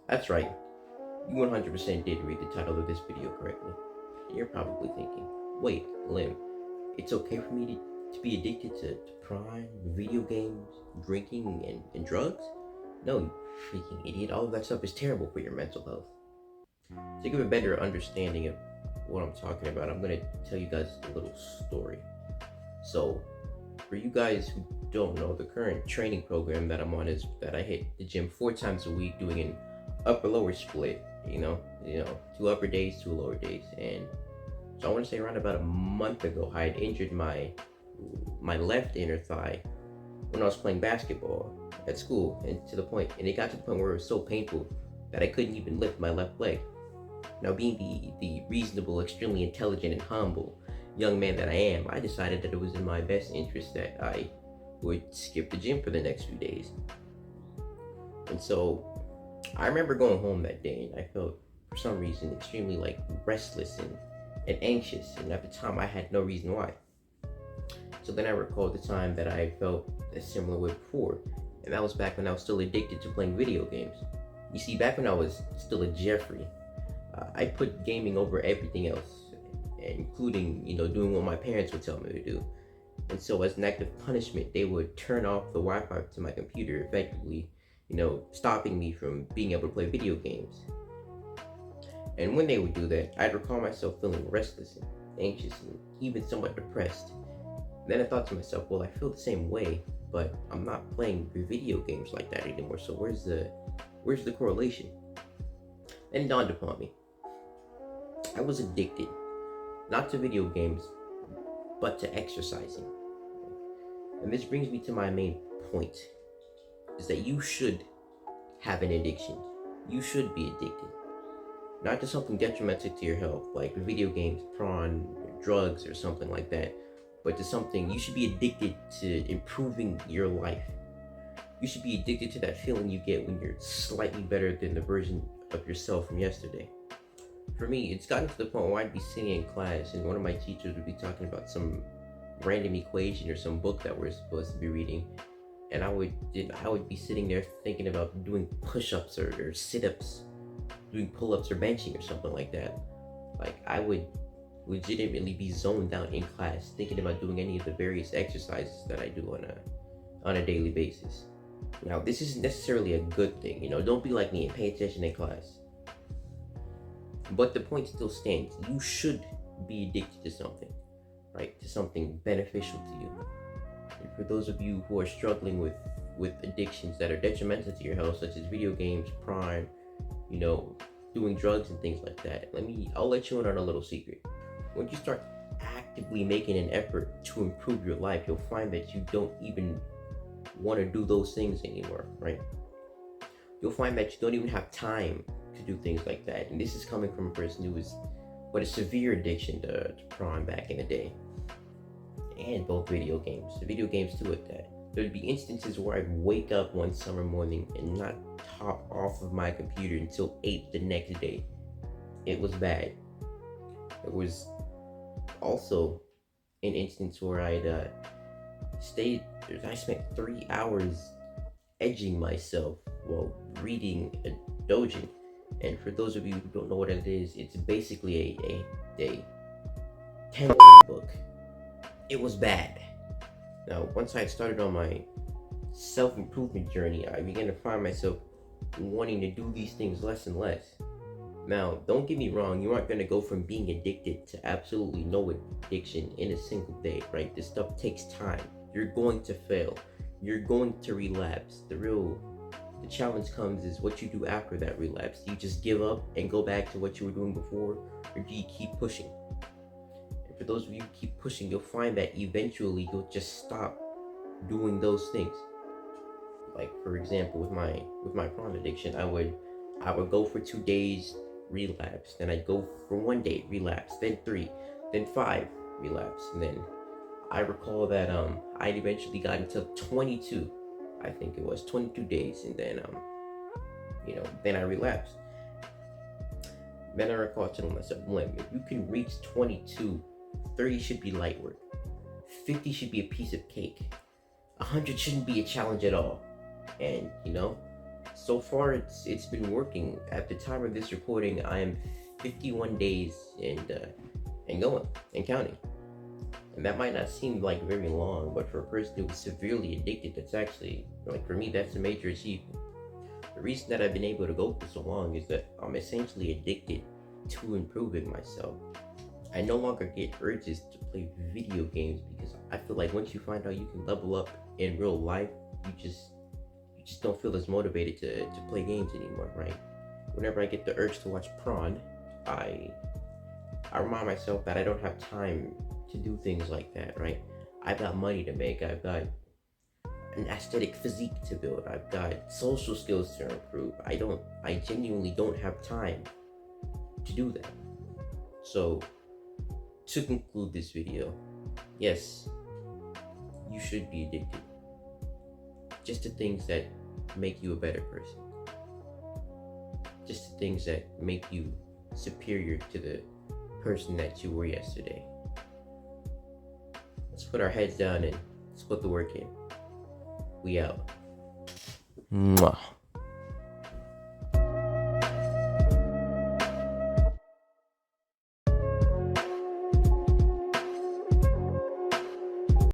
That's right, you 100% did read the title of this video correctly. You're probably thinking, wait, Lim, it's okay for me to be addicted to prime, video games, drinking, and drugs? No, you freaking idiot. All of that stuff is terrible for your mental health. To give a better understanding of what I'm talking about, I'm going to tell you guys a little story. So, for you guys who don't know, the current training program that I'm on is that I hit the gym 4 times a week doing an upper lower split, two upper days, 2 lower days. And so I want to say around about a month ago, I had injured my left inner thigh when I was playing basketball at school, and it got to the point where it was so painful that I couldn't even lift my left leg. Now, being the reasonable, extremely intelligent, and humble young man that I am, I decided that it was in my best interest that I would skip the gym for the next few days. And so I remember going home that day, and I felt, for some reason, extremely restless and anxious. And at the time, I had no reason why. So then I recalled the time that I felt a similar way before, and that was back when I was still addicted to playing video games. You see, back when I was still a Jeffrey, I put gaming over everything else, including, doing what my parents would tell me to do. And so as an act of punishment, they would turn off the Wi-Fi to my computer, effectively, stopping me from being able to play video games. And when they would do that, I'd recall myself feeling restless and anxious and even somewhat depressed. Then I thought to myself, well, I feel the same way, but I'm not playing video games like that anymore. So where's the correlation? Then it dawned upon me. I was addicted, not to video games, but to exercising. And this brings me to my main point, is that you should have an addiction. You should be addicted. Not to something detrimental to your health, like video games, prawn, drugs, or something like that, but to something, you should be addicted to improving your life. You should be addicted to that feeling you get when you're slightly better than the version of yourself from yesterday. For me, it's gotten to the point where I'd be sitting in class and one of my teachers would be talking about some random equation or some book that we're supposed to be reading, and I would be sitting there thinking about doing push-ups or sit-ups, doing pull-ups or benching or something like that. Like, I would legitimately be zoned out in class thinking about doing any of the various exercises that I do on a daily basis. Now, this isn't necessarily a good thing, don't be like me and pay attention in class. But the point still stands. You should be addicted to something, right? To something beneficial to you. And for those of you who are struggling with addictions that are detrimental to your health, such as video games, prime, doing drugs and things like that, I'll let you in on a little secret. When you start actively making an effort to improve your life, you'll find that you don't even want to do those things anymore, right? You'll find that you don't even have time to do things like that. And this is coming from a person who was a severe addiction to prawn back in the day. And both video games too at that. There'd be instances where I'd wake up one summer morning and not hop off of my computer until 8 the next day. It was bad. It was also an instance where I spent 3 hours edging myself while reading a doujin. And for those of you who don't know what it is, it's basically a template book. It was bad. Now, once I had started on my self-improvement journey, I began to find myself wanting to do these things less and less. Now, don't get me wrong, you aren't going to go from being addicted to absolutely no addiction in a single day, right? This stuff takes time. You're going to fail. You're going to relapse. The challenge comes is what you do after that relapse. Do you just give up and go back to what you were doing before, or do you keep pushing? And for those of you who keep pushing, you'll find that eventually you'll just stop doing those things. Like, for example, with my prawn addiction, I would go for 2 days, relapse. Then I'd go for 1 day, relapse. Then 3, then 5, relapse. And then I recall that I'd eventually gotten to 22. I think it was 22 days, and then then I relapsed. Then I recall telling myself, if you can reach 22, 30 should be light work. 50 should be a piece of cake. 100 shouldn't be a challenge at all. And So far, it's been working. At the time of this recording, I am 51 days and going and counting. And that might not seem like very long, but for a person who's severely addicted, that's actually, like, for me, that's a major achievement. The reason that I've been able to go for so long is that I'm essentially addicted to improving myself. I no longer get urges to play video games because I feel like once you find out you can level up in real life, you just don't feel as motivated to play games anymore, right? Whenever I get the urge to watch prawn, I remind myself that I don't have time to do things like that, right? I've got money to make, I've got an aesthetic physique to build, I've got social skills to improve. I genuinely don't have time to do that. So, to conclude this video, yes, you should be addicted. Just to things that make you a better person. Just to things that make you superior to the person that you were yesterday. Let's put our heads down and let's put the work in. We out. Mwah.